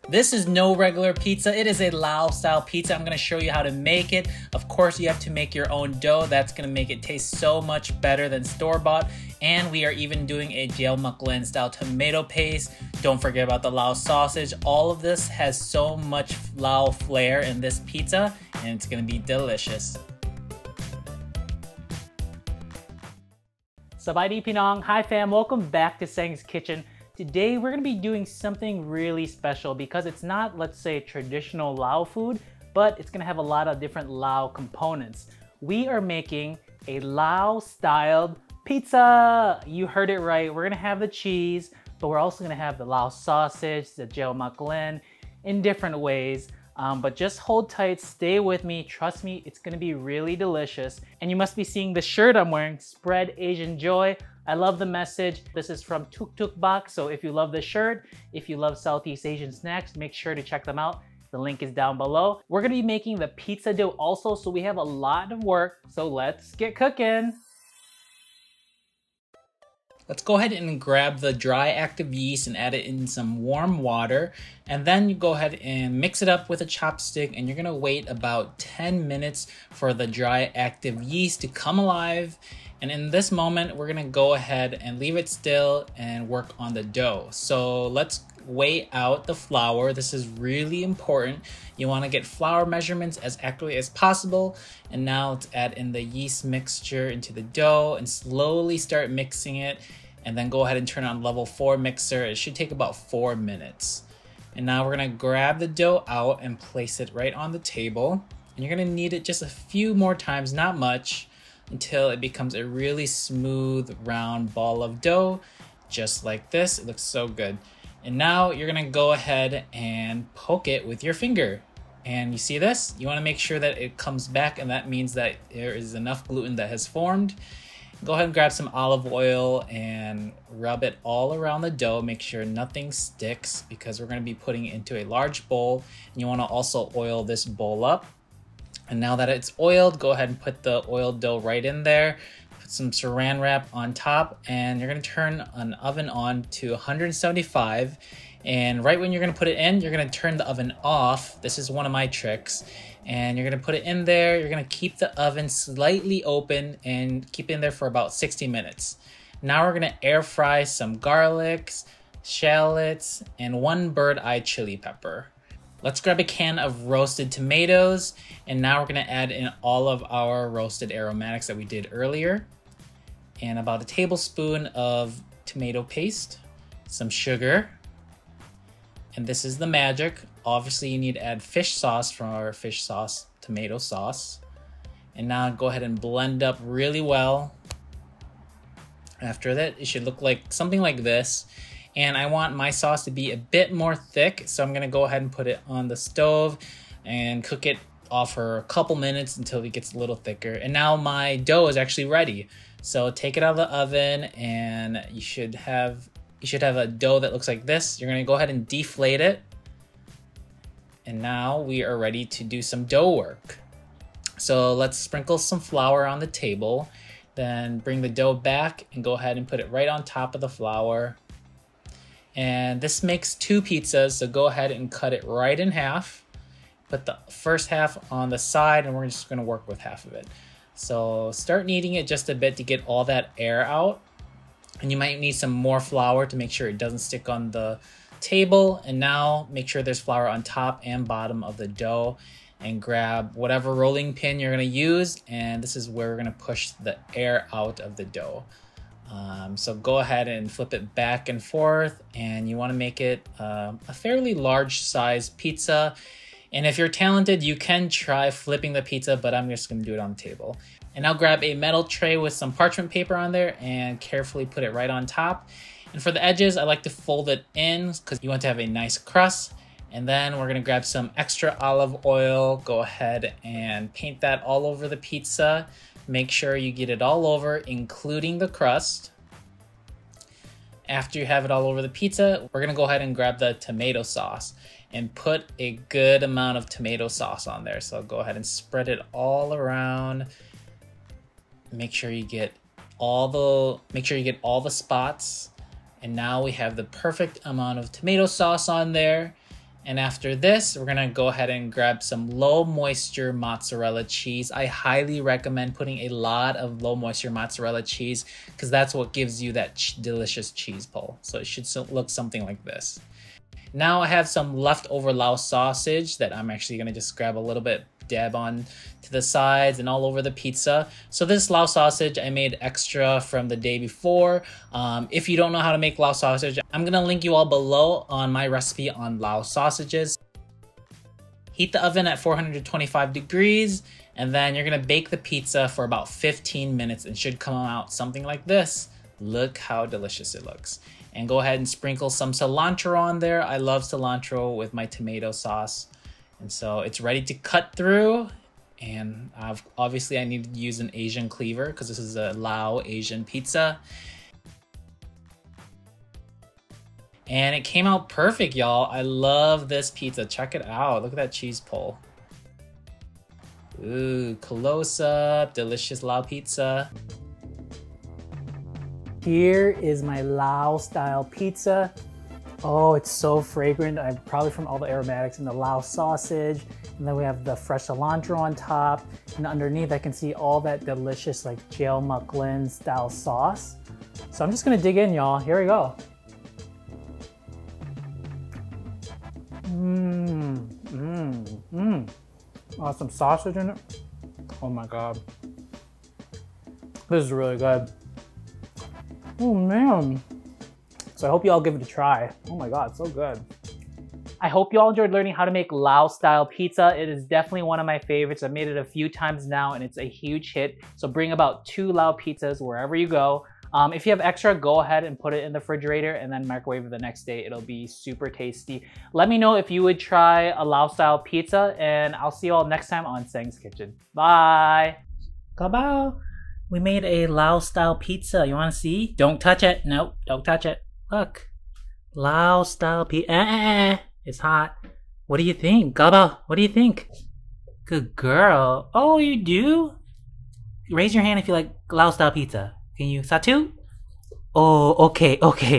This is no regular pizza. It is a Lao style pizza. I'm gonna show you how to make it. Of course, you have to make your own dough. That's gonna make it taste so much better than store-bought. And we are even doing a jeow style tomato paste. Don't forget about the Lao sausage. All of this has so much Lao flair in this pizza, and it's gonna be delicious. Sabarkdee Pinong. Hi fam, welcome back to Saeng's Kitchen. Today we're going to be doing something really special because it's not, let's say, traditional Lao food, but it's going to have a lot of different Lao components. We are making a Lao styled pizza. You heard it right. We're going to have the cheese, but we're also going to have the Lao sausage, the jeow in different ways. But just hold tight, stay with me, trust me, it's gonna be really delicious. And you must be seeing the shirt I'm wearing, Spread Asian Joy. I love the message. This is from Tuk Tuk Box, so if you love the shirt, if you love Southeast Asian snacks, make sure to check them out. The link is down below. We're gonna be making the pizza dough also, so we have a lot of work, so let's get cooking. Let's go ahead and grab the dry active yeast and add it in some warm water. And then you go ahead and mix it up with a chopstick, and you're gonna wait about 10 minutes for the dry active yeast to come alive. And in this moment, we're gonna go ahead and leave it still and work on the dough. So let's weigh out the flour. This is really important. You wanna get flour measurements as accurately as possible. And now let's add in the yeast mixture into the dough and slowly start mixing it. And then go ahead and turn on level 4 mixer. It should take about 4 minutes. And now we're gonna grab the dough out and place it right on the table. And you're gonna knead it just a few more times, not much, until it becomes a really smooth, round ball of dough, just like this. It looks so good. And now you're gonna go ahead and poke it with your finger. And you see this? You wanna make sure that it comes back, and that means that there is enough gluten that has formed. Go ahead and grab some olive oil and rub it all around the dough. Make sure nothing sticks because we're gonna be putting it into a large bowl. And you wanna also oil this bowl up. And now that it's oiled, go ahead and put the oiled dough right in there. Put some saran wrap on top, and you're gonna turn an oven on to 175. And right when you're gonna put it in, you're gonna turn the oven off. This is one of my tricks. And you're gonna put it in there. You're gonna keep the oven slightly open and keep it in there for about 60 minutes. Now we're gonna air fry some garlics, shallots, and 1 bird-eye chili pepper. Let's grab a can of roasted tomatoes, and now we're gonna add in all of our roasted aromatics that we did earlier, and about a tablespoon of tomato paste, some sugar, and this is the magic. Obviously, you need to add fish sauce from our fish sauce, tomato sauce. And now go ahead and blend up really well. After that, it should look like something like this. And I want my sauce to be a bit more thick, so I'm gonna go ahead and put it on the stove and cook it off for a couple minutes until it gets a little thicker. And now my dough is actually ready. So take it out of the oven, and you should have a dough that looks like this. You're gonna go ahead and deflate it. And now we are ready to do some dough work. So let's sprinkle some flour on the table, then bring the dough back and go ahead and put it right on top of the flour. And this makes 2 pizzas, so go ahead and cut it right in half. Put the first half on the side, and we're just gonna work with half of it. So start kneading it just a bit to get all that air out. And you might need some more flour to make sure it doesn't stick on the table. And now make sure there's flour on top and bottom of the dough, and grab whatever rolling pin you're gonna use, and this is where we're gonna push the air out of the dough. So go ahead and flip it back and forth, and you wanna make it a fairly large size pizza. And if you're talented, you can try flipping the pizza, but I'm just gonna do it on the table. And now grab a metal tray with some parchment paper on there and carefully put it right on top. And for the edges, I like to fold it in because you want to have a nice crust. And then we're gonna grab some extra olive oil, go ahead and paint that all over the pizza. Make sure you get it all over, including the crust. After you have it all over the pizza, we're gonna go ahead and grab the tomato sauce and put a good amount of tomato sauce on there. So go ahead and spread it all around. Make sure you get all the spots. And now we have the perfect amount of tomato sauce on there. And after this, we're gonna go ahead and grab some low moisture mozzarella cheese. I highly recommend putting a lot of low moisture mozzarella cheese because that's what gives you that delicious cheese pull. So it should look something like this. Now I have some leftover Lao sausage that I'm actually gonna just grab a little bit, dab on to the sides and all over the pizza. So this Lao sausage I made extra from the day before. If you don't know how to make Lao sausage, I'm gonna link you all below on my recipe on Lao sausages. Heat the oven at 425 degrees, and then you're gonna bake the pizza for about 15 minutes and should come out something like this. Look how delicious it looks. And go ahead and sprinkle some cilantro on there. I love cilantro with my tomato sauce. And so it's ready to cut through. And obviously I need to use an Asian cleaver because this is a Lao Asian pizza. And it came out perfect, y'all. I love this pizza. Check it out. Look at that cheese pull. Ooh, close up, delicious Lao pizza. Here is my Lao style pizza. Oh, it's so fragrant. I'm probably from all the aromatics in the Lao sausage. And then we have the fresh cilantro on top. And underneath I can see all that delicious like jeow muklin style sauce. So I'm just gonna dig in, y'all. Here we go. Oh, some sausage in it. Oh my God. This is really good. Oh man. So I hope you all give it a try. Oh my God, so good. I hope you all enjoyed learning how to make Lao style pizza. It is definitely one of my favorites. I've made it a few times now and it's a huge hit. So bring about 2 Lao pizzas wherever you go. If you have extra, go ahead and put it in the refrigerator and then microwave it the next day. It'll be super tasty. Let me know if you would try a Lao style pizza and I'll see you all next time on Saeng's Kitchen. Bye. Kabao. We made a Lao style pizza. You wanna see? Don't touch it. Nope, don't touch it. Look. Lao style pizza. It's hot. What do you think? Kabao, what do you think? Good girl. Oh, you do? Raise your hand if you like Lao style pizza. Can you? Satu? Oh, okay, okay.